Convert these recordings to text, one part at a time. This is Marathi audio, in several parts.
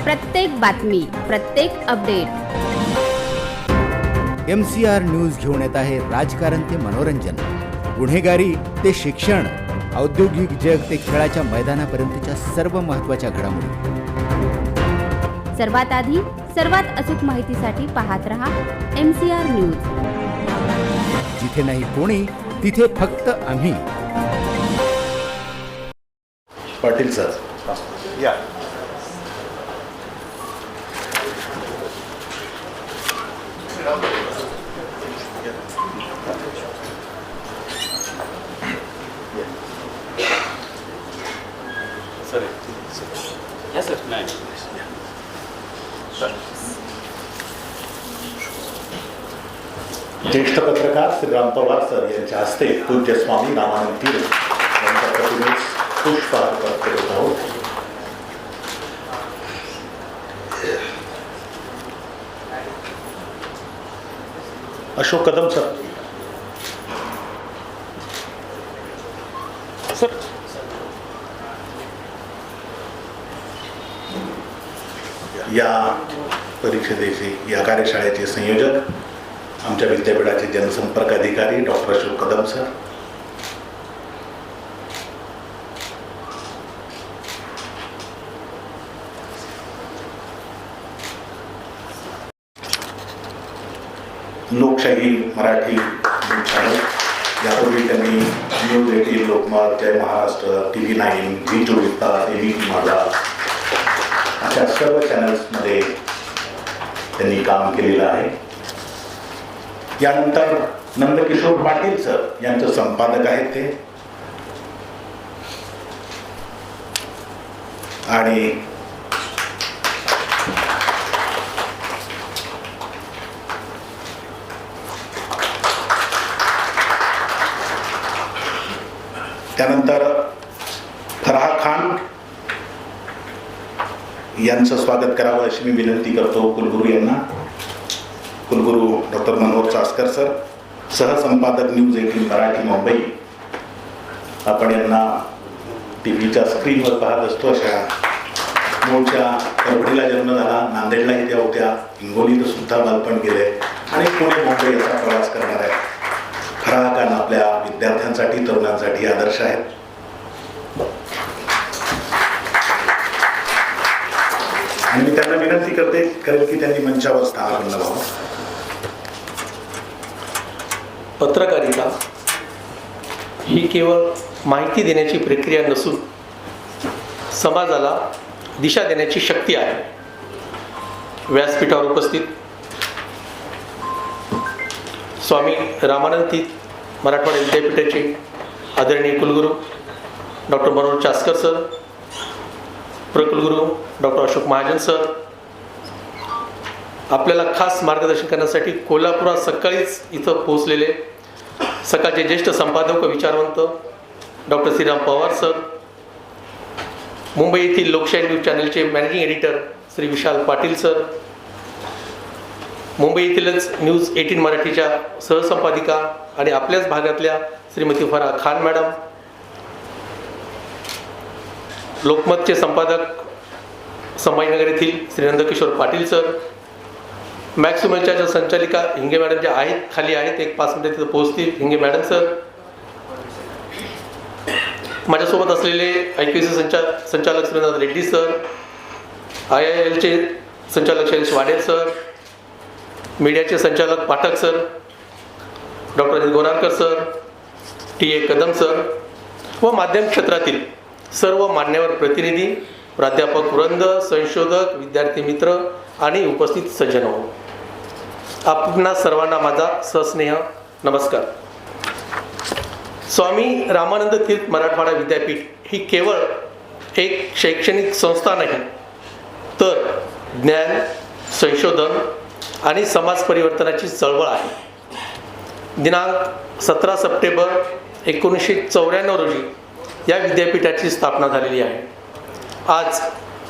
प्रत्येक बातमी, प्रत्येक अपडेट MCR न्यूज घेऊन येत आहे राजकारण ते मनोरंजन, गुन्हेगारी ते शिक्षण, औद्योगिक जग ते खेळाच्या मैदानापर्यंतच्या सर्व महत्त्वाच्या घडामोडी. सर्वात आधी सर्वात अचूक माहितीसाठी पाहत रहा MCR न्यूज. जिथे नाही कोणी तिथे फक्त आम्ही. पाटील सर या. सर या सर. नाही ज्येष्ठ पत्रकार श्रीराम पवार सर यांच्या हस्ते पूज्य स्वामी रामानंद तीर्थ यांच्या प्रतिमेस पुष्पहार करत आहोत. अशोक कदम सर. सर या परीक्षेचे या कार्यशाळेचे संयोजक आमच्या विद्यापीठाचे जनसंपर्क अधिकारी डॉक्टर अशोक कदम सर. लोकशाही मराठी चॅनल यापूर्वी त्यांनी न्यूज 18, लोकमत, जय महाराष्ट्र, TV9, झी24 तास, ABP माझा अशा सर्व चॅनल्समध्ये त्यांनी काम केलेलं आहे. यानंतर नंदकिशोर पाटील सर यांचे संपादक आहेत ते, आणि त्यानंतर फराह खान यांचं स्वागत करावं अशी मी विनंती करतो कुलगुरू यांना. कुलगुरू डॉक्टर मनोहर चास्कर सर, सहसंपादक न्यूज 18 मराठी मुंबई. आपण यांना TV च्या स्क्रीनवर पाहत असतो. अशा मूळच्या परभणीला जन्म झाला, नांदेडला त्या होत्या, हिंगोलीत सुद्धा बालपण गेले आणि पुणे मुंबई याचा प्रवास करणार आहे. फराह खान आपल्या विद्यार्थ्यांसाठी, तरुणांसाठी आदर्श आहेत. आणि मी त्यांना विनंती करेल की त्यांनी मंचावर स्थानापन्न व्हावं. पत्रकारिता ही केवळ माहिती देण्याची प्रक्रिया नसून समाजाला दिशा देण्याची शक्ती आहे. व्यासपीठावर उपस्थित स्वामी रामानंद तीर्थ मराठवाडा विद्यापीठाचे आदरणीय कुलगुरू डॉक्टर मनोहर चास्कर सर, प्रकुलगुरू डॉक्टर अशोक महाजन सर, आपल्याला खास मार्गदर्शन करण्यासाठी कोल्हापुरात सकाळीच इथं पोहोचलेले सकाळचे ज्येष्ठ संपादक व विचारवंत डॉक्टर श्रीराम पवार सर, मुंबई येथील लोकशाही news चॅनलचे managing editor Shri Vishal Patil sir, Mumbai येथीलच news 18 मराठीच्या सहसंपादिका आणि आपल्याच भागातल्या श्रीमती फराह खान मॅडम, लोकमतचे संपादक संभाजीनगर येथील श्री नंदकिशोर पाटील सर, मॅक्सिमलच्या संचालिका हिंगे मॅडम ज्या आहेत, खाली आहेत, एक 5 मिनिटं तिथं पोहोचतील, हिंगे मॅडम सर, माझ्यासोबत असलेले IQC संचालक श्रीनाथ रेड्डी सर, IILचे संचालक शैलेश वाडेल सर, मीडियाचे संचालक Pathak sir, doctor Anil Gonarkar sir, TA Kadam sir व माध्यम क्षेत्रातील सर्व मान्यवर प्रतिनिधी, प्राध्यापक वृंद, संशोधक, विद्यार्थी मित्र आणि उपस्थित सज्जन हो, आपणा सर्वांना माझा सस्नेह नमस्कार. स्वामी रामानंद तीर्थ मराठवाडा विद्यापीठ ही केवळ एक शैक्षणिक संस्था नाही, तर ज्ञान, संशोधन आणि समाज परिवर्तनाची चळवळ आहे. दिनांक 17 सप्टेंबर 1994 रोजी या विद्यापीठाची स्थापना झालेली आहे. आज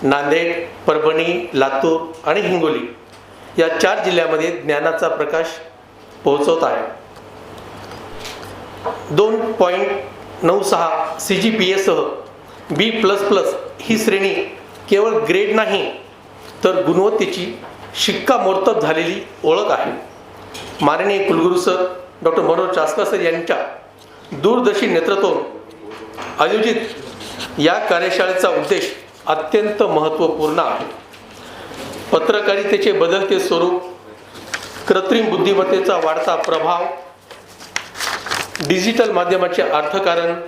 नांदेड, परभणी, लातूर आणि हिंगोली या 4 जिल्ह्यामध्ये ज्ञानाचा प्रकाश पोहोचवत आहे. 2.96 CGPA सह B++ ही श्रेणी केवळ ग्रेड नाही तर गुणवत्तेची शिक्कामोर्तब झालेली ओळख आहे. माननीय कुलगुरू sir doctor Manohar Chaskar sir यांच्या दूरदर्शी नेतृत्वात आयोजित या कार्यशाळेचा उद्देश अत्यंत महत्त्वपूर्ण आहे. पत्रकारितेचे बदलते स्वरूप, कृत्रिम बुद्धिमत्तेचा वाढता प्रभाव, डिजिटल माध्यमाचे अर्थकारण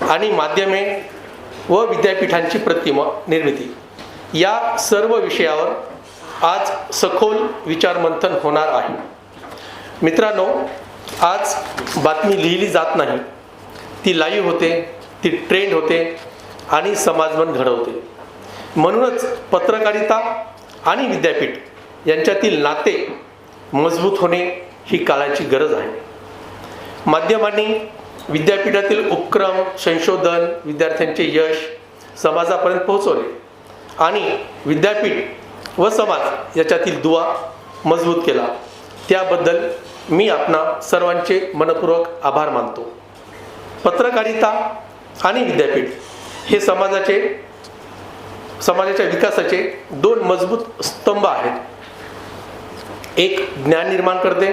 आणि माध्यमे व विद्यापीठांची निर्मिती या सर्व विषयावर आज सखोल विचारमंथन होणार आहे. मित्रांनो, आज बातमी लिहिली जात नाही, ती लाईव्ह होते, ती ट्रेंड होते आणि समाजमन घडवते. म्हणूनच पत्रकारिता आणि विद्यापीठ यांच्यातील नाते मजबूत होणे ही काळाची गरज आहे. माध्यमांनी विद्यापीठातील उपक्रम, संशोधन, विद्यार्थ्यांचे यश समाजापर्यंत पोहोचवले आणि विद्यापीठ व समाज याच्यातील दुवा मजबूत केला. त्याबद्दल मी आपणा सर्वांचे मनपूर्वक आभार मानतो. पत्रकारिता आणि विद्यापीठ हे समाजाच्या विकासाचे दोन मजबूत स्तंभ आहेत. एक ज्ञान निर्माण करते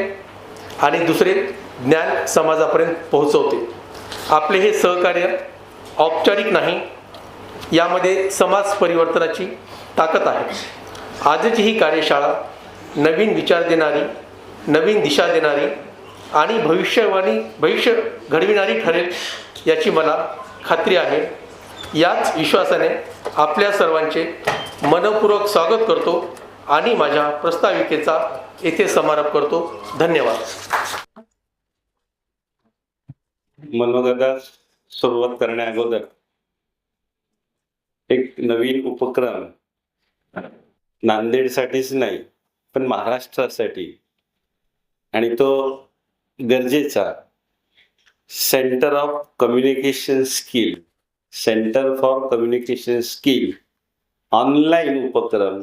आणि दुसरे ज्ञान समाजापर्यंत पोहोचवते. आपले हे सहकार्य औपचारिक नाही, यामध्ये समाज परिवर्तनाची ताकद आहे. आजची ही कार्यशाळा नवीन विचार देणारी, नवीन दिशा देणारी आणि भविष्य घडविणारी ठरेल याची मला खात्री आहे. याच विश्वासाने आपल्या सर्वांचे मनपूर्वक स्वागत करतो आणि माझ्या प्रस्ताविकेचा येथे समारोप करतो. धन्यवाद. मनोगता सुरुवात करण्या अगोदर एक नवीन उपक्रम नांदेडसाठीच नाही पण महाराष्ट्रासाठी, आणि तो गरजेचा, centre of communication skill, centre for communication skill online उपक्रम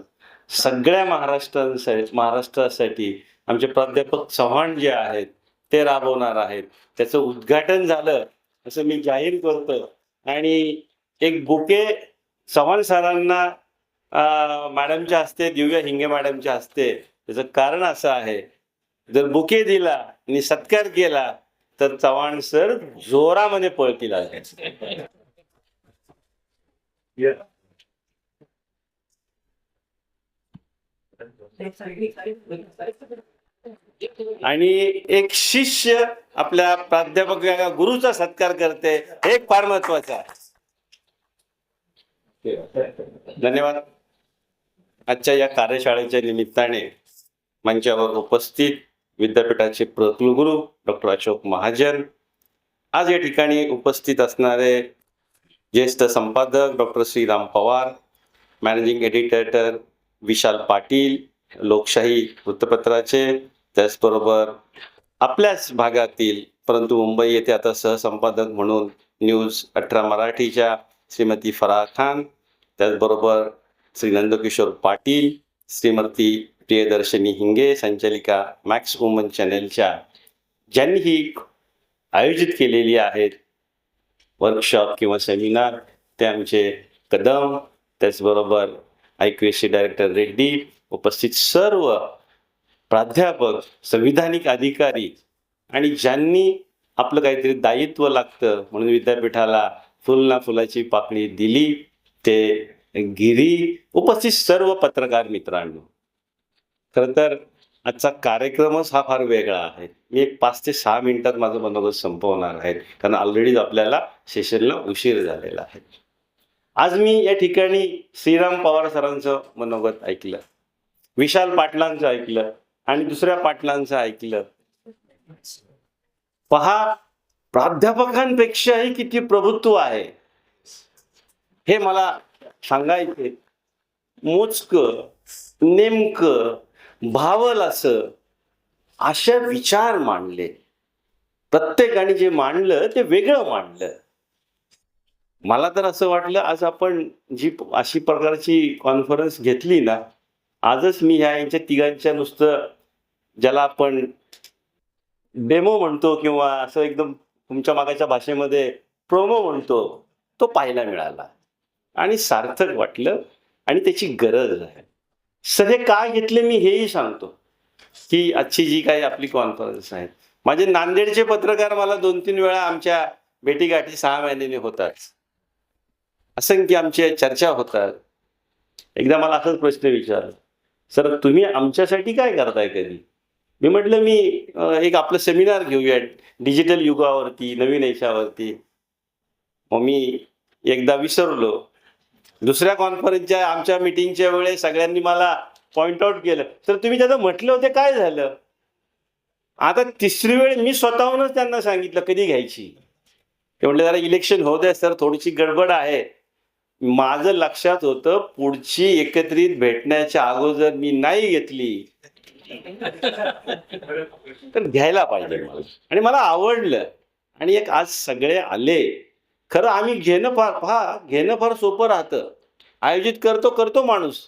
सगळ्या महाराष्ट्रासाठी आमचे प्राध्यापक चव्हाण जे आहेत ते राबवणार आहेत. त्याचं उद्घाटन झालं असं मी जाहीर करतो. आणि एक बुके चव्हाण सरांना मॅडमच्या हस्ते, दिव्या हिंगे मॅडमच्या हस्ते. त्याचं कारण असं आहे, जर बुके दिला आणि सत्कार केला तर चव्हाण सर जोरामध्ये पळतील. आणि एक शिष्य आपल्या प्राध्यापक गुरुचा सत्कार करते, हे फार महत्वाचं आहे. धन्यवाद. आजच्या या कार्यशाळेच्या निमित्ताने मंचावर उपस्थित विद्यापीठाचे कुलगुरू डॉक्टर अशोक महाजन, आज या ठिकाणी उपस्थित असणारे ज्येष्ठ संपादक doctor Shriram Pawar, managing editor Vishal Patil, Lokshahi वृत्तपत्राचे, त्याचबरोबर आपल्याच भागातील परंतु मुंबई येथे आता सहसंपादक म्हणून न्यूज 18 मराठीच्या श्रीमती फराह खान, त्याचबरोबर श्री नंदकिशोर पाटील, श्रीमती प्रियदर्शनी हिंगे, संचालिका मॅक्स वुमन चॅनेलच्या, ज्यांनी ही आयोजित केलेली आहेत वर्कशॉप किंवा सेमिनार, ते आमचे कदम, त्याचबरोबर IQAC डायरेक्टर रेड्डी, उपस्थित सर्व प्राध्यापक, संविधानिक अधिकारी आणि ज्यांनी आपलं काहीतरी दायित्व लागतं म्हणून विद्यापीठाला फुल ना फुलाची पाकळी दिली, ते गिरी, उपस्थित सर्व पत्रकार मित्रांनो. खरं तर आजचा कार्यक्रमच हा फार वेगळा आहे. मी एक 5 ते 6 मिनिटात माझं मनोगत संपवणार आहे, कारण ऑलरेडी आपल्याला सेशनला उशीर झालेला आहे. आज मी या ठिकाणी श्रीराम पवार सरांचं मनोगत ऐकलं, विशाल पाटलांचं ऐकलं आणि दुसऱ्या पाटलांचं ऐकलं. पहा, प्राध्यापकांपेक्षाही किती प्रभुत्व आहे हे मला सांगायचे. मोजकं, नेमकं, भावल असं अशा विचार मांडले. प्रत्येकाने जे मांडलं ते वेगळं मांडलं. मला तर असं वाटलं, आज आपण जी अशी प्रकारची कॉन्फरन्स घेतली ना, आजच मी यांच्या तिघांच्या नुसतं, ज्याला आपण डेमो म्हणतो किंवा असं एकदम तुमच्या मागाच्या भाषेमध्ये प्रोमो म्हणतो, तो पाहायला मिळाला आणि सार्थक वाटलं. आणि त्याची गरज आहे. सगळे का घेतले मी हेही सांगतो की आजची जी काही आपली कॉन्फरन्स आहे, माझे नांदेडचे पत्रकार मला 2-3 वेळा आमच्या भेटीगाठी 6 महिन्यांनी होतात, असंख्य आमच्या चर्चा होतात. एकदा मला असाच प्रश्न विचारला, सर तुम्ही आमच्यासाठी काय करताय कधी? मी म्हटलं मी एक आपलं सेमिनार घेऊया डिजिटल युगावरती, नवीन याच्यावरती. मग मी एकदा विसरलो. दुसऱ्या कॉन्फरन्सच्या आमच्या मिटिंगच्या वेळेस सगळ्यांनी मला पॉइंट आउट केलं, सर तुम्ही त्याचं म्हटलं होते काय झालं? आता तिसरी वेळ मी स्वतःहूनच त्यांना सांगितलं कधी घ्यायची. ते म्हटलं जरा इलेक्शन होऊ द्या सर, थोडीशी गडबड आहे. माझं लक्षात होतं पुढची एकत्रित भेटण्याच्या अगोदर मी नाही घेतली तर घ्यायला पाहिजे मला, आणि मला आवडलं. आणि एक आज सगळे आले. खरं आम्ही घेणं फार सोपं राहतं. आयोजित करतो माणूस,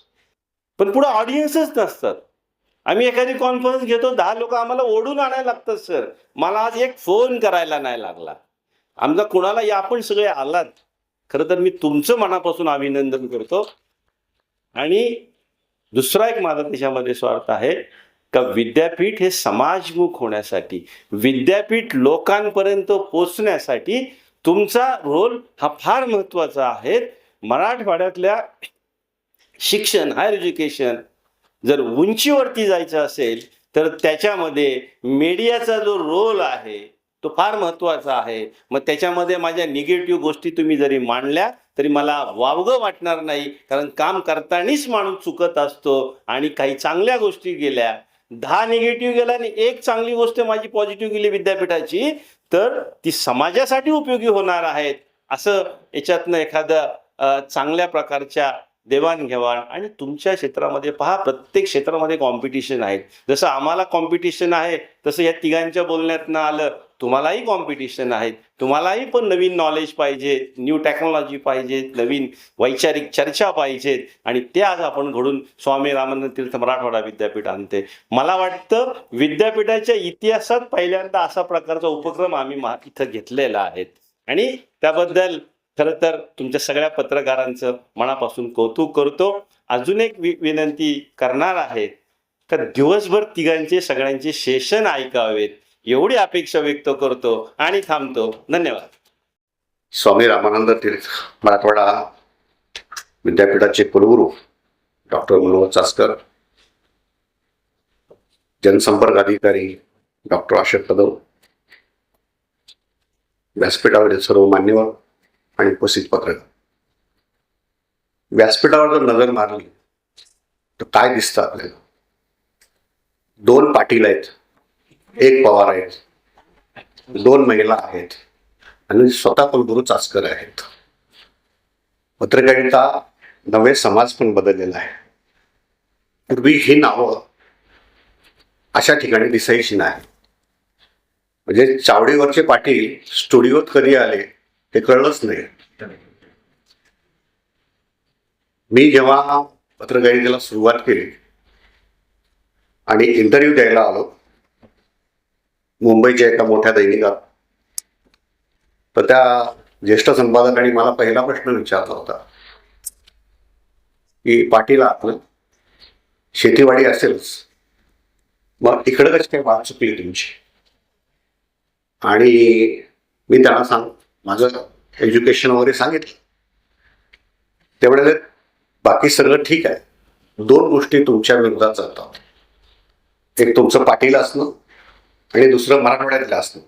पण पुढे ऑडियन्सच नसतात. आम्ही एखादी कॉन्फरन्स घेतो, 10 लोक आम्हाला ओढून आणायला लागतात. सर मला आज एक फोन करायला नाही लागला. आमचा कुणाला या आपण सगळे आलात, खरं तर मी तुमचं मनापासून अभिनंदन करतो. आणि दुसरा एक माझा त्याच्यामध्ये स्वार्थ आहे का विद्यापीठ हे समाजमुख होण्यासाठी, विद्यापीठ लोकांपर्यंत पोचण्यासाठी तुमचा रोल हा फार महत्त्वाचा आहे. मराठवाड्यातल्या शिक्षण, हायर एज्युकेशन जर उंचीवरती जायचं असेल तर त्याच्यामध्ये मीडियाचा जो रोल आहे तो फार महत्त्वाचा आहे. मग त्याच्यामध्ये माझ्या निगेटिव्ह गोष्टी तुम्ही जरी मांडल्या तरी मला वावगं वाटणार नाही, कारण काम करतानाच माणूस चुकत असतो. आणि काही चांगल्या गोष्टी गेल्या, 10 निगेटिव्ह गेल्या आणि एक चांगली गोष्ट माझी पॉझिटिव्ह गेली विद्यापीठाची, तर ती समाजासाठी उपयोगी होणार आहेत. असं याच्यातनं एखादं चांगल्या प्रकारच्या देवाणघेवाण. आणि तुमच्या क्षेत्रामध्ये पहा, प्रत्येक क्षेत्रामध्ये कॉम्पिटिशन आहे. जसं आम्हाला कॉम्पिटिशन आहे तसं या तिघांच्या बोलण्यातनं आलं तुम्हालाही कॉम्पिटिशन आहे. तुम्हालाही पण नवीन नॉलेज पाहिजे, न्यू टेक्नॉलॉजी पाहिजे, नवीन वैचारिक चर्चा पाहिजेत. आणि ते आज आपण घडून स्वामी रामानंद तीर्थ मराठवाडा विद्यापीठ आणते. मला वाटतं विद्यापीठाच्या इतिहासात पहिल्यांदा असा प्रकारचा उपक्रम आम्ही इथं घेतलेला आहे. आणि त्याबद्दल खरं तर तुमच्या सगळ्या पत्रकारांचं मनापासून कौतुक करतो. अजून एक विनंती करणार आहे का दिवसभर तिघांचे सगळ्यांचे सेशन ऐकावेत एवढी अपेक्षा व्यक्त करतो आणि थांबतो. धन्यवाद. स्वामी रामानंद तीर्थ मराठवाडा विद्यापीठाचे कुलगुरू डॉक्टर मनोहर चास्कर, जनसंपर्क अधिकारी डॉक्टर अशोक कदम, व्यासपीठावरील सर्व मान्यवर आणि उपस्थित पत्रकार. व्यासपीठावर जर नजर मारली तर काय दिसतं आपल्याला? 2 पाटील आहेत, 1 पवार आहेत, 2 महिला आहेत आणि स्वतः कुलगुरू चास्कर आहेत. पत्रकारिता नवे समाज पण बदललेला आहे. पूर्वी ही नावं अशा ठिकाणी दिसायची नाही. म्हणजे चावडीवरचे पाटील स्टुडिओत कधी आले हे कळलंच नाही. मी जेव्हा पत्रकारितेला सुरुवात केली आणि इंटरव्ह्यू द्यायला आलो मुंबईच्या एका मोठ्या दैनिकात, तर त्या ज्येष्ठ संपादकांनी मला पहिला प्रश्न विचारला होता की पाटील आपलं शेतीवाडी असेलच, मग इकडं कशी काय वाट चुकली तुमची? आणि मी त्यांना माझं एज्युकेशन वगैरे सांगितलं. ते म्हणाले बाकी सगळं ठीक आहे, 2 गोष्टी तुमच्या विरोधात जातात. एक तुमचं पाटील असणं आणि दुसरं मराठवाड्यातलं असणं.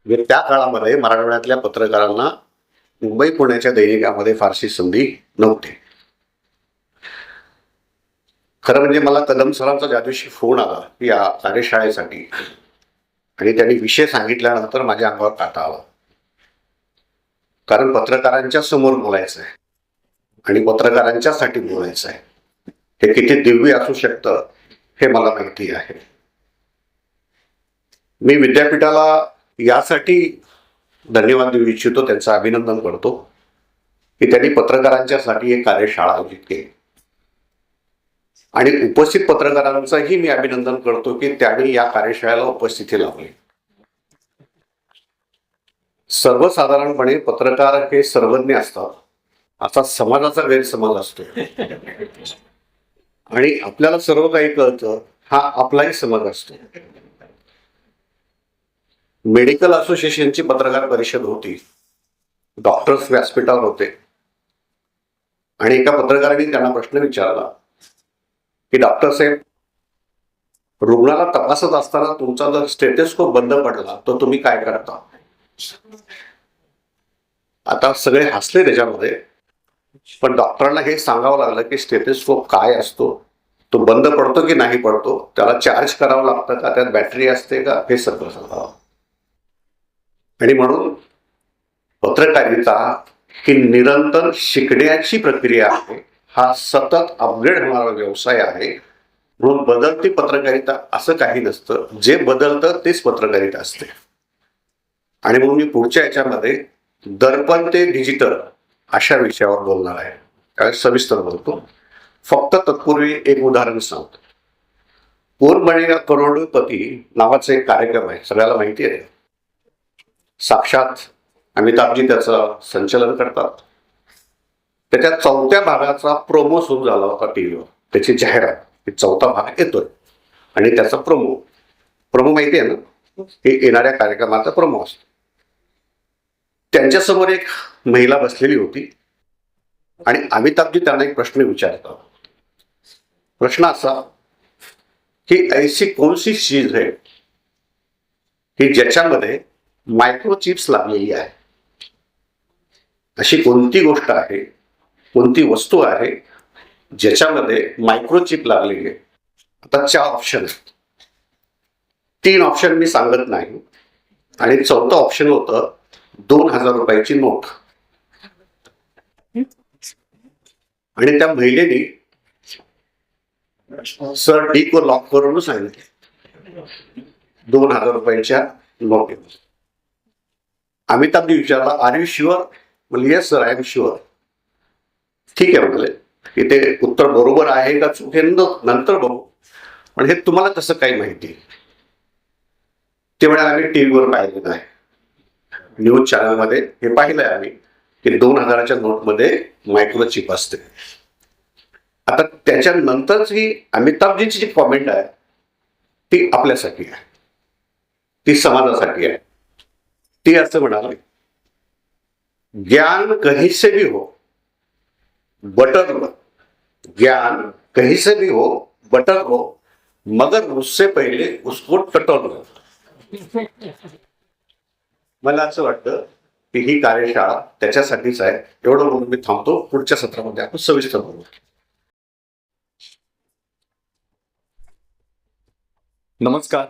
म्हणजे त्या काळामध्ये मराठवाड्यातल्या पत्रकारांना मुंबई पुण्याच्या दैनिकामध्ये फारशी संधी नव्हती. खरं म्हणजे मला कदम सरांचा ज्या दिवशी फोन आला या कार्यशाळेसाठी आणि त्यांनी विषय सांगितल्यानंतर माझ्या अंगावर काटा आला. कारण पत्रकारांच्या समोर बोलायचं आहे आणि पत्रकारांच्यासाठी बोलायचं आहे. हे किती दिव्य असू शकतं हे मला माहिती आहे. मी विद्यापीठाला यासाठी धन्यवाद देऊ इच्छितो, त्यांचं अभिनंदन करतो की त्यांनी पत्रकारांच्यासाठी एक कार्यशाळा आयोजित केली. आणि उपस्थित पत्रकारांचंही मी अभिनंदन करतो की त्यांनी या कार्यशाळेला उपस्थिती लावली. सर्वसाधारणपणे पत्रकार हे सर्वज्ञ असतात असा समाजाचा गैरसमज असतो आणि आपल्याला सर्व काही कळतं हा आपलाही समज असतो. मेडिकल असोसिएशनची पत्रकार परिषद होती, डॉक्टर्स व्यासपीठावर होते आणि एका पत्रकाराने त्यांना प्रश्न विचारला की डॉक्टर साहेब, रुग्णाला तपासत असताना तुमचा जर स्टेथोस्कोप बंद पडला तर तुम्ही काय करता? आता सगळे हसले त्याच्यामध्ये, पण डॉक्टरांना हे सांगावं लागलं की स्टेथोस्कोप काय असतो, तो बंद पडतो की नाही पडतो, त्याला चार्ज करावं लागतं का, त्यात बॅटरी असते का, हे सगळं सांगावं. आणि म्हणून पत्रकारिता ही निरंतर शिकण्याची प्रक्रिया आहे, हा सतत अपग्रेड होणारा व्यवसाय आहे. म्हणून बदलती पत्रकारिता असं काही नसतं, जे बदलतं तेच पत्रकारिता असते. आणि म्हणून मी पुढच्या याच्यामध्ये दर्पण ते डिजिटल अशा विषयावर बोलणार आहे, त्यावेळेस सविस्तर बोलतो. फक्त तत्पूर्वी एक उदाहरण सांगतो. कोण बनेगा करोडपती नावाचा एक कार्यक्रम आहे, सगळ्याला माहिती आहे. साक्षात अमिताभजी त्याचं संचालन करतात. त्याच्या 4थ्या भागाचा प्रोमो सुरू झाला होता टीव्हीवर, त्याची जाहिरात की 4था भाग येतोय आणि त्याचा प्रोमो माहिती आहे ना, हे येणाऱ्या कार्यक्रमाचा प्रोमो असतो. त्यांच्यासमोर एक महिला बसलेली होती आणि अमिताभजी त्यांना एक प्रश्न विचारतात. प्रश्न असा की ऐसी कोणसी चीज है की ज्याच्यामध्ये मायक्रोचिप्स लागलेली आहे? अशी कोणती गोष्ट आहे, कोणती वस्तू आहे ज्याच्यामध्ये मायक्रोचिप लागलेली आहे? आता 4 ऑप्शन आहेत. 3 ऑप्शन मी सांगत नाही आणि 4थं ऑप्शन होतं 2000 रुपयाची नोट. आणि त्या महिलेने सर डी को लॉक करून सांगितले 2000 रुपयाच्या नोट. अमिताभजी विचारला, आर यू शुअर? म्हणजे yes sir, I am sure. ठीक आहे म्हणाले, की ते उत्तर बरोबर आहे का चूक हे नंतर बघू, पण हे तुम्हाला कसं काही माहिती? ते म्हणाले, आम्ही टीव्हीवर पाहिलेलं आहे, न्यूज चॅनलमध्ये हे पाहिलंय आम्ही की 2000च्या नोटमध्ये मायक्रोचिप असते. आता त्याच्यानंतरची अमिताभजीची जी कॉमेंट आहे ती आपल्यासाठी आहे, ती समाजासाठी आहे. ती असं म्हणाले, ज्ञान कहीं से भी हो बटर लो, ज्ञान कहीं से भी हो बटर लो, मगर उससे पहिले उसको टटोल लो. मला असं वाटतं की ही कार्यशाळा त्याच्यासाठीच आहे. एवढं म्हणून मी थांबतो. पुढच्या सत्रामध्ये आपण सविस्तर बोलू. नमस्कार,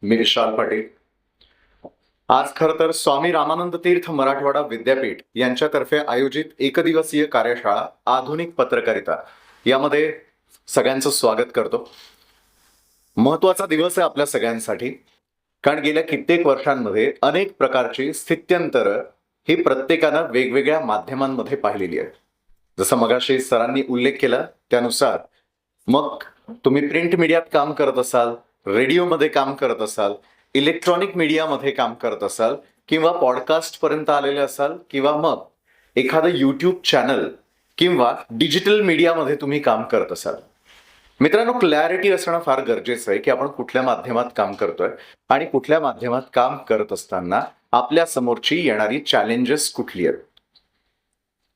मी विशाल पाटील. आज खरं तर स्वामी रामानंद तीर्थ मराठवाडा विद्यापीठ यांच्यातर्फे आयोजित एकदिवसीय कार्यशाळा आधुनिक पत्रकारिता यामध्ये सगळ्यांचं स्वागत करतो. महत्वाचा दिवस आहे आपल्या सगळ्यांसाठी, कारण गेल्या कित्येक वर्षांमध्ये अनेक प्रकारची स्थित्यंतरं ही प्रत्येकानं वेगवेगळ्या माध्यमांमध्ये पाहिलेली आहेत. जसं मगाशी सरांनी उल्लेख केला त्यानुसार, मग तुम्ही प्रिंट मीडियात काम करत असाल, रेडिओमध्ये काम करत असाल, इलेक्ट्रॉनिक मीडियामध्ये काम करत असाल, किंवा पॉडकास्ट पर्यंत आलेले असाल, किंवा मग एखादं यूट्यूब चॅनल किंवा डिजिटल मीडियामध्ये तुम्ही काम करत असाल. मित्रांनो, क्लॅरिटी असणं फार गरजेचं आहे की आपण कुठल्या माध्यमात काम करतोय आणि कुठल्या माध्यमात काम करत असताना आपल्या समोरची येणारी चॅलेंजेस कुठली आहेत.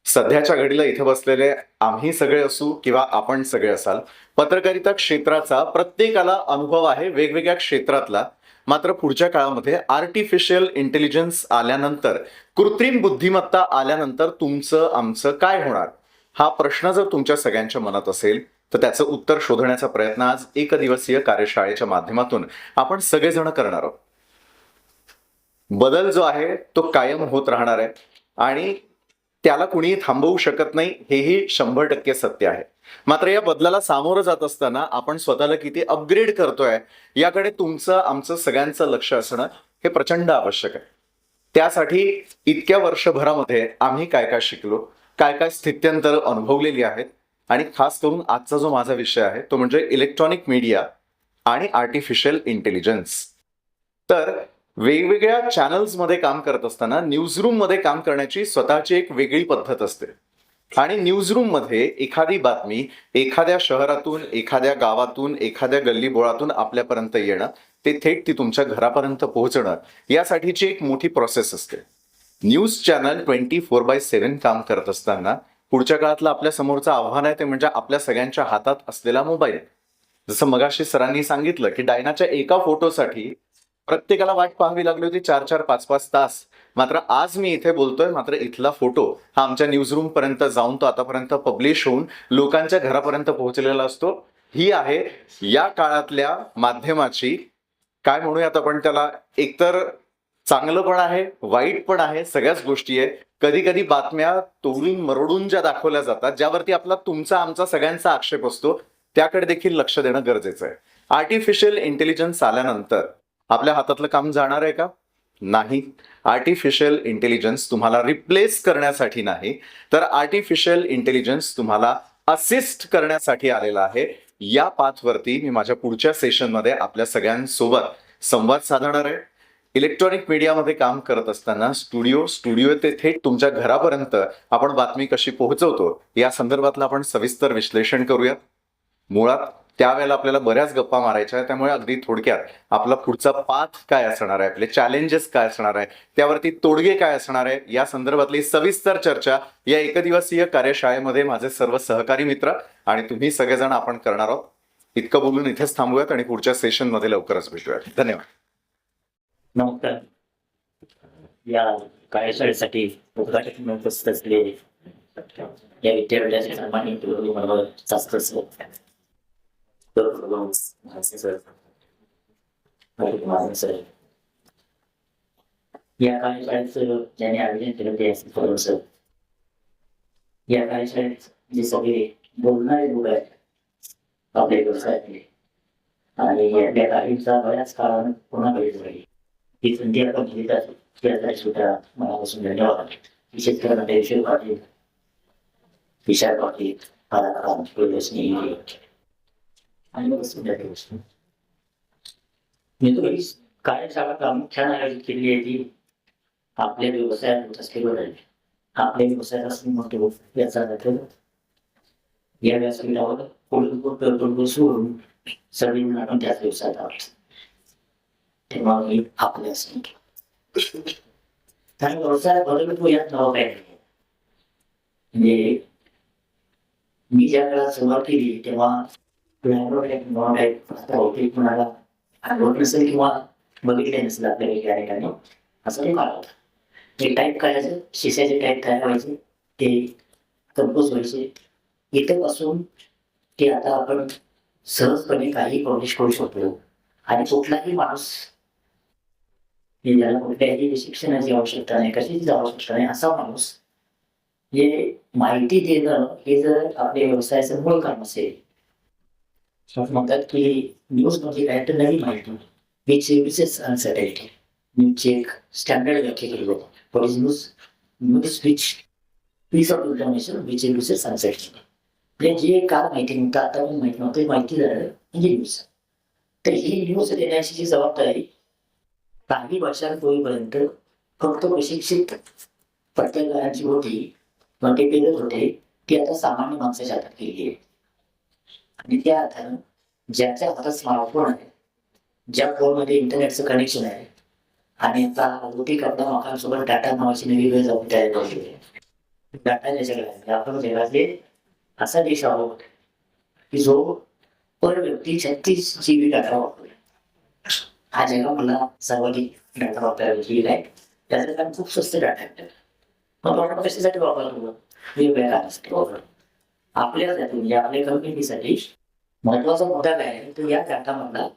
सध्याच्या घडीला इथे बसलेले आम्ही सगळे असू किंवा आपण सगळे असाल, पत्रकारिता क्षेत्राचा प्रत्येकाला अनुभव आहे वेगवेगळ्या क्षेत्रातला. मात्र पुढच्या काळामध्ये आर्टिफिशियल इंटेलिजन्स आल्यानंतर, कृत्रिम बुद्धिमत्ता आल्यानंतर तुमचं आमचं काय होणार, हा प्रश्न जर तुमच्या सगळ्यांच्या मनात असेल तर त्याचं उत्तर शोधण्याचा प्रयत्न आज एकदिवसीय कार्यशाळेच्या माध्यमातून आपण सगळेजण करणार आहोत. बदल जो आहे तो कायम होत राहणार आहे आणि त्याला कुणीही थांबवू शकत नाही, हेही 100% सत्य आहे. मात्र या बदलाला सामोरं जात असताना आपण स्वतःला किती अपग्रेड करतोय याकडे तुमचं आमचं सगळ्यांचं लक्ष असणं हे प्रचंड आवश्यक आहे. त्यासाठी इतक्या वर्षभरामध्ये आम्ही काय काय शिकलो, काय काय स्थित्यंतर अनुभवलेली आहेत आणि खास करून आजचा जो माझा विषय आहे तो म्हणजे इलेक्ट्रॉनिक मीडिया आणि आर्टिफिशियल इंटेलिजन्स. तर वेगवेगळ्या चॅनल्समध्ये काम करत असताना न्यूजरूममध्ये काम करण्याची स्वतःची एक वेगळी पद्धत असते. आणि न्यूजरूम मध्ये एखादी बातमी एखाद्या शहरातून, एखाद्या गावातून, एखाद्या गल्लीबोळातून आपल्यापर्यंत येणं, ते थेट ती तुमच्या घरापर्यंत पोहोचणं, यासाठीची एक मोठी प्रोसेस असते. न्यूज चॅनल 24/7 काम करत असताना पुढच्या काळातलं आपल्या समोरचं आव्हान आहे ते म्हणजे आपल्या सगळ्यांच्या हातात असलेला मोबाईल. जसं मगाशी सरांनी सांगितलं की डायनाच्या एका फोटोसाठी प्रत्येकाला वाट पाहावी लागली होती 4-4, 5-5 तास. मात्र आज मी इथे बोलतोय, मात्र इथला फोटो हा आमच्या न्यूजरूम पर्यंत जाऊन तो आतापर्यंत पब्लिश होऊन लोकांच्या घरापर्यंत पोहोचलेला असतो. ही आहे या काळातल्या माध्यमाची, काय म्हणूयात आपण त्याला, एकतर चांगलं पण आहे, वाईट पण आहे, सगळ्याच गोष्टी आहे. कधी कधी बातम्या तोडून मरोडून ज्या दाखवल्या जातात, ज्यावरती आपला, तुमचा, आमचा सगळ्यांचा आक्षेप असतो, त्याकडे देखील लक्ष देणं गरजेचं आहे. आर्टिफिशियल इंटेलिजन्स आल्यानंतर आपल्या हातातलं काम जाणार आहे का? नाही. आर्टिफिशियल इंटेलिजन्स तुम्हाला रिप्लेस करण्यासाठी नाही, तर आर्टिफिशियल इंटेलिजन्स तुम्हाला असिस्ट करण्यासाठी आलेला आहे. या पाथवरती मी माझ्या पुढच्या सेशनमध्ये आपल्या सगळ्यांसोबत संवाद साधणार आहे. इलेक्ट्रॉनिक मीडियामध्ये काम करत असताना स्टुडिओ ते थेट तुमच्या घरापर्यंत आपण बातमी कशी पोहोचवतो या संदर्भातलं आपण सविस्तर विश्लेषण करूयात. मुळात त्यावेळेला आपल्याला बऱ्याच गप्पा मारायच्या आहे, त्यामुळे अगदी थोडक्यात आपला पुढचा पाथ काय असणार आहे, आपले चॅलेंजेस काय असणार आहे, त्यावरती तोडगे काय असणार आहे, या संदर्भातली सविस्तर चर्चा या एकदिवसीय कार्यशाळेमध्ये माझे सर्व सहकारी मित्र आणि तुम्ही सगळेजण आपण करणार आहोत. इतकं बोलून इथेच थांबूयात आणि पुढच्या सेशनमध्ये लवकरच भेटूयात. धन्यवाद. नमस्कार. या कार्यशाळेसाठी उद्घाटन उपस्थित असलेले या विद्यापीठाचे सन्माननीय कुलगुरू मनोहर चासकर सर, सर, या कार्यशाळेचं ज्याने आयोजन केलं ते सर, या कार्यशाळेत जे सगळे बोलणारे लोक आहेत आपल्या व्यवसायातले आणि या काहींचा बऱ्याच काळानं पुन्हा भेट झाली, ही संधी आपण घेत आहे. त्यासाठी सुद्धा मनापासून धन्यवाद. विशेष करून देवशील पाटील, विशाल पाटील, कार्यशाळा प्रामुख्याने आयोजित केली आहे ती आपल्या व्यवसायात होत असलेलं आहे. आपल्या व्यवसायात असणे म्हणतो याचा अर्थ या व्यासपीठावर सोडून सगळी आपण त्याच व्यवसायात आहोत, तेव्हा मी आपल्यास कारण व्यवसायात बदल तो यात नाव काय म्हणजे मी ज्या काळात सुरुवात केली तेव्हा कुणाला आवड नसेल किंवा बघितले नसेल आपल्या वेगळ्या ठिकाणी, असं ते काळ होता. ते टाईप करायचं, शिस्याचे टाईप तयार व्हायचे, ते कंपोज व्हायचे. इथे पासून ते आता आपण सहजपणे काही पब्लिश करू शकतो आणि कुठलाही माणूस ज्याला कुठल्याही शिक्षणाची आवश्यकता नाही, कशाचीच आवश्यकता नाही, असा माणूस हे माहिती देणं हे जर आपल्या व्यवसायाचं मूळ काम असेल, म्हणतात की न्यूज म्हणजे काय तर नवीन माहिती विच युजेस अनसर्टेनिटी. न्यूजचे एक स्टँडर्ड व्याख्या केली जाते. What is news? News which piece of information which uses uncertainty. म्हणजे जे काल माहिती नव्हतं, आता पण माहिती नव्हतं, माहिती झालं म्हणजे न्यूज. तर ही न्यूज देण्याची जी जबाबदारी काही वर्षांपूर्वीपर्यंत फक्त प्रशिक्षित पत्रकारांची होती किंवा ते पेरत होते, ती आता सामान्य माणसाच्या हातात केली आहे. आणि त्या अर्थानं ज्याच्या हातात स्मार्टफोन आहे, ज्या फोनमध्ये इंटरनेटचं कनेक्शन आहे आणि आता बहुतेक आपल्या लोकांसोबत डाटा नावाची नवी वेळ जाऊन तयार करतो. डाटा ज्याच्याकडे आहे, आपण जगातले असा देश आहोत की जो पर व्यक्ती 36 GB डाटा वापरतो. हा जगामधला सर्वाधिक डाटा वापरायला आहे. त्याचं कारण खूप स्वस्त डाटा आहे. मग आपण कशासाठी वापरतो? वेगवेगळ्या कारणासाठी वापरतो. आपल्यासाठी म्हणजे आपल्या कंपनीसाठी महत्वाचा मुद्दा काय आहे तर या डाटामधला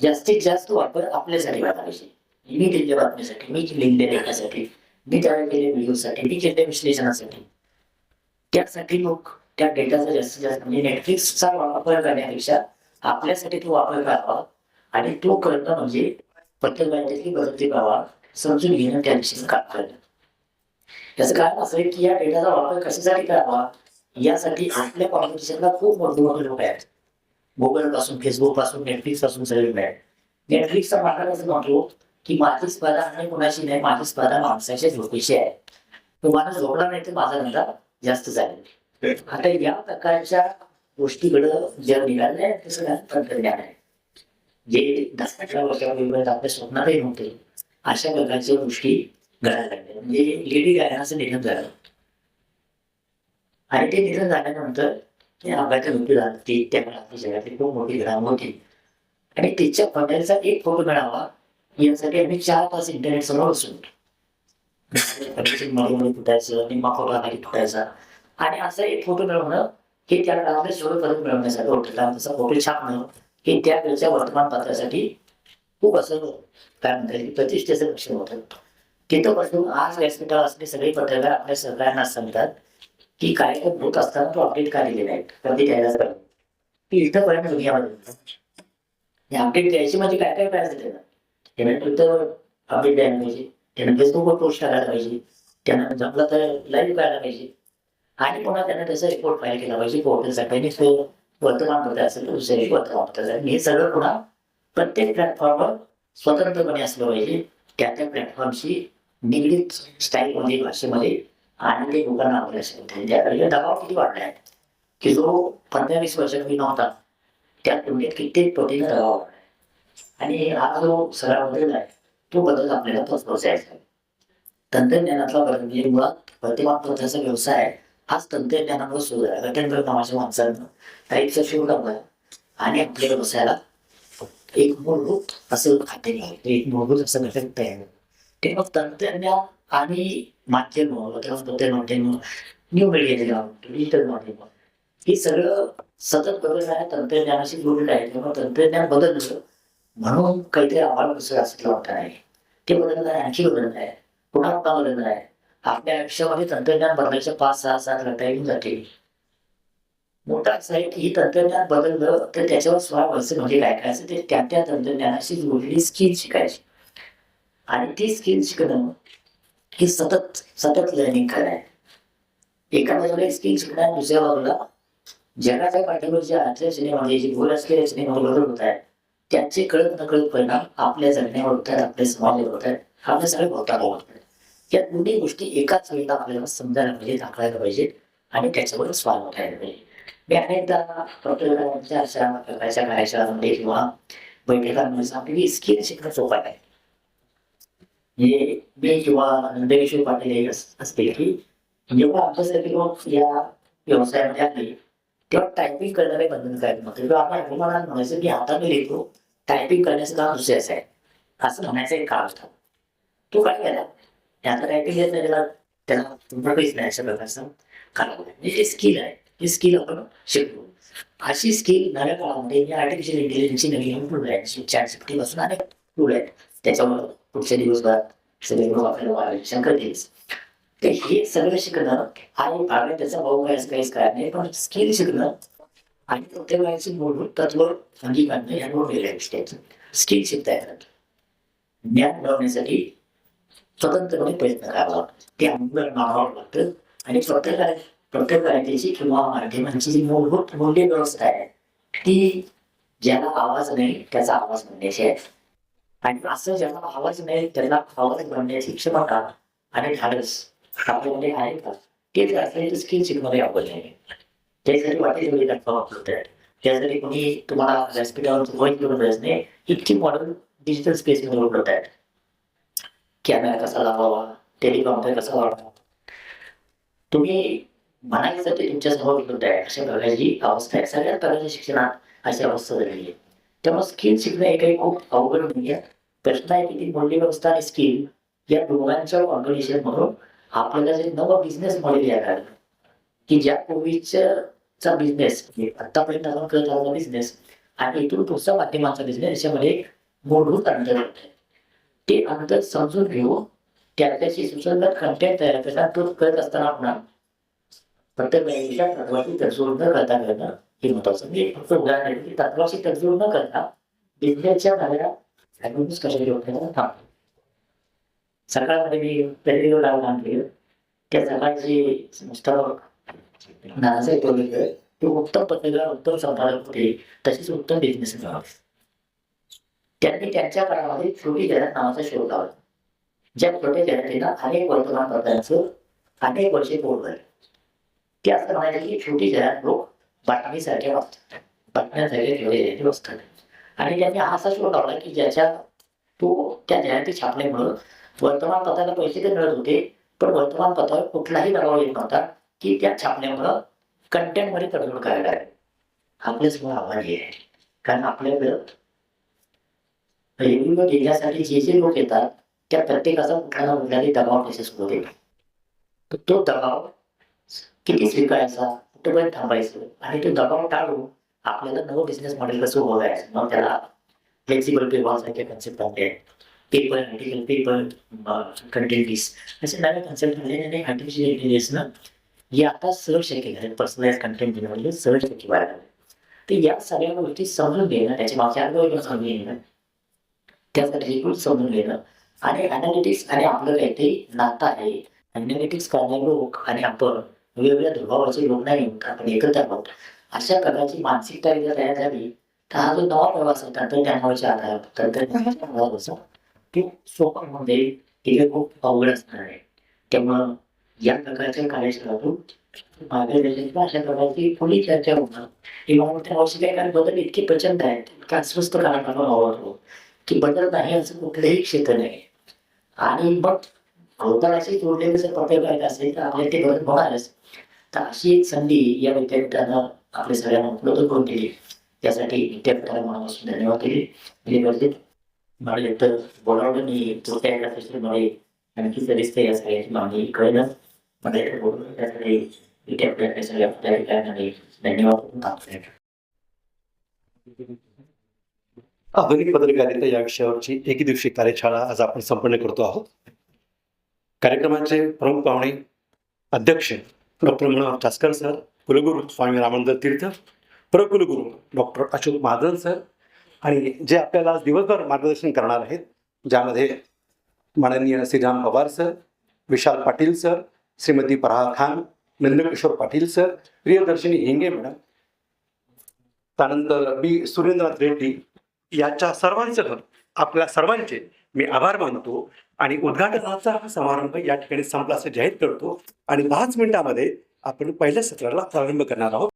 जास्तीत जास्त वापर आपल्यासाठी व्हायला पाहिजे. मी केलेल्या बातमीसाठी, मी केलेल्या डेटासाठी, मी तयार केलेल्या व्हिडिओसाठी, मी केलेल्या विश्लेषणासाठी, त्यासाठी लोक त्या डेटाचा जास्तीत जास्त म्हणजे नेटफ्लिक्सचा वापर करण्यापेक्षा आपल्यासाठी तो वापर करावा आणि तो करणं म्हणजे पत्रकारितेतली बदलती प्रवाह समजून घेणं, त्या दिशेनं काम करणं. याचं कारण असं आहे की या डेटाचा वापर कशासाठी करावा यासाठी आपल्या कॉम्पिटिशनला खूप मोठे मोठे लोक आहेत. गुगल पासून, फेसबुक पासून, नेटफ्लिक्स पासून सगळे आहेत. नेटफ्लिक्सचा मार्ग असं म्हणतो की माझी स्पर्धा आणि कोणाशी नाही, माझी स्पर्धा माणसाच्या झोपेशी आहे. तो माणूस झोपला नाही तर माझा धंदा जास्त झाले. आता या प्रकारच्या गोष्टीकडं जग निघालं आहे, ते सगळं तंत्रज्ञान आहे. जे 10-15 वर्षापूर्वी आपल्या स्वप्नातही नव्हते अशा प्रकारच्या गोष्टी घडायला लागल्या. म्हणजे लेडी गायनाचं निधन झालं आणि ते निधन झाल्यानंतर ते अपघाती मृत्यू झाला. ती त्या काळातली जगातली खूप मोठी घडामोड होती आणि तिच्या पडद्याचा एक फोटो मिळावा यासाठी आम्ही 4-5 इंटरनेट समोर बसून मध्ये फुटायचं, निम्मा फोटो आधी फुटायचा आणि असं एक फोटो मिळवणं हे त्या काळामध्ये सोडं परत मिळवण्यासाठी होतं. तसा फोटो छापणं हे त्या वेळच्या वर्तमानपत्रासाठी खूप असं काय म्हणता येईल प्रतिष्ठेचं लक्षण होतं. तिथंपासून आज व्यासपीठावर असले सगळे पत्रकार आपल्या सहकार्यांना सांगतात की कार्यक्रम होत असताना तो अपडेट का दिले नाहीत, कधी द्यायलाच पाहिजे. की इथं पर्यंत दुनियामध्ये अपडेट द्यायची म्हणजे काय काय करायचं त्यांना. त्यांना ट्विटरवर अपडेट द्यायला पाहिजे, त्यांना फेसबुकवर पोस्ट करायला पाहिजे, त्यांना जमलं तर लाईव्ह करायला पाहिजे आणि पुन्हा त्यांना त्याचा रिपोर्ट फाईल केला पाहिजे पोर्टलसाठी. वर्तमानपत्र असेल तर दुसरे वर्तमानपत्र असेल, हे सगळं पुन्हा प्रत्येक प्लॅटफॉर्मवर स्वतंत्रपणे असलं पाहिजे. त्या त्या प्लॅटफॉर्मशी निगडीत स्टाईलमध्ये भाषेमध्ये आणि ते लोकांना आवडले असेल. त्याकडे दबाव किती वाढला आहे की जो 15-20 वर्षापूर्वी नव्हता त्या तुलनेत कित्येक पटीने दबाव वाढला आहे. आणि हा जो सगळा बदल आहे तो बदल आपल्याला पोहोचायचा आहे. तंत्रज्ञानातला बदल म्हणजे मुळात वर्तमानपत्राचा व्यवसाय हाच तंत्रज्ञानामुळे सुरू झाला. गटेंद्र नावाच्या माणसानं टाईपचा शोध लावला आणि आपल्या व्यवसायाला एक मूलभूत असं खाते लावलं, एक मूलभूत असं घटक तयार झालं. ते मग तंत्रज्ञान आणि माध्यम न्यू मीडिया डिजिटल माध्यम हे सगळं सतत बदलणाऱ्या तंत्रज्ञानाशी जोडलेलं आहे. तेव्हा तंत्रज्ञान बदललं म्हणून काहीतरी आव्हान दुसरं असं वाटत नाही. ते बदलणार आहे, आणखी बदलणार आहे, पुन्हा पुन्हा बदलणार आहे. आपल्या आयुष्यामध्ये तंत्रज्ञान बदलायच्या 5-6-7 घंटा येऊन जाते. मोठा असं आहे की ही तंत्रज्ञान बदललं तर त्याच्यावर स्वार व्हायचं म्हणजे काय करायचं ते त्या त्या तंत्रज्ञानाशी जोडलेली स्किल शिकायची आणि ती स्किल शिकणं ही सतत लर्निंग कराय. एका बाजूला स्किल शिकणं, दुसऱ्या बाजूला जगाच्या पाठीवरच्या रचनेमध्ये जे भूल असलेल्या रचनेमध्ये बदल होत आहेत त्यांचे कळत नकळत परिणाम आपल्या जगण्यावर होत आहेत, आपल्या समाजावर होत आहेत, आपल्या सगळ्या भोवताला होत आहेत. या दोन्ही गोष्टी एकाच वेळेला आपल्याला समजायला पाहिजे, दाखवायला पाहिजे आणि त्याच्यावर स्वार उठायला पाहिजे. मी अनेकदा पत्रकारांच्या अशा प्रकारच्या कार्यशाळांमध्ये किंवा बैठकांमध्ये सांगतो स्किल शिकणं सोपं आहे. मी किंवा नंदकिशोर पाटील असते की जेव्हा आमच्यासारखे लोक या व्यवसायामध्ये आले तेव्हा टायपिंग करणं काही बंधनकारक नव्हतं. किंवा आपण अभिमानानं म्हणायचं की आता मी लिहितो, टायपिंग करण्याचं काम दुसऱ्याच आहे असं म्हणायचा एक काळ होता. तो काय केला, त्याचा टायपिंग येत नाही, त्याला काहीच नाही अशा प्रकारचं काळ. हे स्किल आहे, ही स्किल आपण शिकलो. अशी स्किल नव्या काळामध्ये आर्टिफिशियल इंटेलिजन्सची नवीन टूल आहे, ChatGPT पासून अनेक टूल आहेत. त्याच्यावर पुढच्या दिवसभरात सगळे लोक आपल्याला शंकर देईल. तर हे सगळं शिकणं हा एक भाग आहे. त्याचा भाऊ काय असं काहीच काय नाही, पण स्किल शिकणं आणि प्रत्येक वेळेची मूलभूत तत्व अंगीकारणं यावर वेगळ्या गोष्टी आहेत. स्किल शिकता येतात. ज्ञान मिळवण्यासाठी स्वतंत्रपणे प्रयत्न करावा, ते अंगीकार मागावं लागतं. आणि पत्रकारितेची किंवा माध्यमांची जी मूलभूत मूल्य व्यवस्था आहे ती ज्याला आवाज नाही त्याचा आवाज म्हणण्याची आहे. आणि असं ज्याला आवाज नाही त्याला आवाज बनण्याची क्षमता आणि धाडस आपल्यामध्ये आहे का, ते जर असेल तर स्किल शिकणारे अवघड नाही. त्यासाठी वाटेल वेगळी प्लॅटफॉर्म वापरत आहेत. त्यासाठी कोणी तुम्हाला व्यासपीठावर वैध करून द्यायचं नाही, इतकी मॉडर्न डिजिटल स्पेसमध्ये उपलब्ध आहेत. कॅमेरा कसा लावावा, टेलिकॉम्प्युटर कसा वाढवा, तुम्ही म्हणायचं ते तुमच्या समोर उपलब्ध आहे. अशा प्रकारची अवस्था आहे. सगळ्याच प्रकारच्या शिक्षणात अशी अवस्था झालेली आहे. त्यामुळे स्किल शिकणं हे काही खूप अवघड नाही. प्रश्न आहे की ती मूल्य व्यवस्था आणि स्किल या दोघांच्या कॉम्बिनेशन म्हणून आपल्याला जे नवं बिझनेस मॉडेल यायला लागलं की ज्या पूर्वीचा बिझनेस आतापर्यंत आपण करत आलेला बिझनेस आणि इथून पुढचा माध्यमांचा बिझनेस याच्यामध्ये मूलभूत अंतर होतं. ते अंतर समजून घेऊन त्याच्याशी सुसंगत कंटेंट तयार करतात. तो करत असताना आपण प्रत्येक तत्वाची तडजोड न करता करणं हे महत्वाचं. मी फक्त उदाहरण आहे की तत्वाची तडजोड न करता बिझनेसच्या नव्या ॲडव्हान्स कशासाठी होतं थांबतो. सरकारमध्ये मी पेट्रोल काम केलं. त्या सरकारची संस्थापक नानासाहेब टोलेकर ते उत्तम पत्रकार, उत्तम संपादक होते, तसेच उत्तम बिझनेसमॅन. त्यांनी त्यांच्या काळामध्ये छोटी जाहिरात नावाचा शोध लावला. ज्या छोट्या जाहिरातींना अनेक वर्तमानपत्रांचं अनेक वर्षे पोट भरले. ते असं म्हणायचे की छोटी जाहिरात लोक बातमीसारखे वाचतात, बातम्यांसारखे ठेवलेले असतात. आणि त्यांनी हा असा शोध लावला की ज्याच्या तो त्या जाहिराती छापल्यामुळं वर्तमानपत्राला पैसे तर मिळत होते, पण वर्तमानपत्रावर कुठलाही दबाव येत नव्हता की त्या छापल्यामुळं कंटेंटमध्ये तडजोड करायला लागेल. आपल्यासमोर आव्हान हे आहे, कारण आपल्याकडं रेव्हेन्यू देण्यासाठी जे जे लोक येतात त्या प्रत्येकाचा कुठला ना कुठलाही दबाव त्याच्या सुरू होते. तर तो दबाव किती स्वीकारायचा, कुठेपर्यंत थांबायचं आणि तो दबाव टाळून आपल्याला नवं बिझनेस मॉडेल कसं उभं मग त्याला फ्लेक्सिबल पेपर सारखे कन्सेप्ट आणले, paper article paper content piece असे नवे कन्सेप्ट आणले. आणि आर्टिफिशियल इंटेलिजन्सनं हे आता सहज शक्य झाले. पर्सनलाइज कंटेंट बनवले सहज शक्य व्हायला लागले. तर या सगळ्या गोष्टी समजून घेणं, त्याच्या मागच्या अल्गोरिदम समजून घेणं, त्यासाठी टूल समजून घेणं आणि अनालिटिक्स आणि आपलं काहीतरी नातं आहे. अनालिटिक्स करणारे लोक आणि आपण वेगवेगळ्या दुर्भावाचे लोक नाही आहोत, आपण एकत्र आहोत. अशा प्रकारची मानसिकता जर तयार झाली तर हा जो नवा प्रवास आहे तंत्रज्ञानावरच्या आधार तंत्रज्ञानाच्या आधाराचा तो सोपा होऊन जाईल. हे खूप अवघड असणार आहे. त्यामुळं या प्रकारच्या कार्यशाळातून मार्गदर्शन अशा प्रकारची खुली चर्चा होणार. ही मला औषधी काही बदल इतके प्रचंड आहेत का अस्वस्थ कारण आपण आवडतो की बदल नाही असं कुठलंही क्षेत्र नाही. आणि मग भोवतालाशी जोडलेलं जर पत्रकार असेल तर आपल्याला ते बदल होणारच. तर अशी एक संधी या विद्यापीठानं आपल्या सगळ्यांना उपलब्ध करून दिली. त्यासाठी विद्यापीठाला मनापासून धन्यवाद दिले. मला तर बोलावलं आणि पुढच्या एका सेशनमध्ये आणखी सविस्तर या सगळ्याची मागणी कळलं. मला इथं बोलवलं त्यासाठी विद्यापीठाच्या सगळ्या विद्यार्थ्यांना धन्यवाद थांबतो. आधुनिक पत्रकारिता या विषयावरची एकदिवसीय कार्यशाळा आज आपण संपन्न करतो आहोत. कार्यक्रमाचे प्रमुख पाहुणे अध्यक्ष डॉक्टर मनोहर चास्कर सर, कुलगुरू स्वामी रामानंद तीर्थ, प्रकुलगुरू डॉक्टर अशोक महाजन सर, आणि जे आपल्याला आज दिवसभर मार्गदर्शन करणार आहेत, ज्यामध्ये माननीय Shriram Pawar sir, Vishal Patil sir, Shrimati Farah Khan, Nandkishor Patil sir, Priyadarshini Hinge madam, त्यानंतर बी सुरेंद्रनाथ रेड्डी, याच्या सर्वांसह आपल्या सर्वांचे मी आभार मानतो आणि उद्घाटनाचा हा समारंभ या ठिकाणी संपला असं जाहीर करतो. आणि 10 मिनिटांमध्ये आपण पहिल्या सत्राला प्रारंभ करणार आहोत.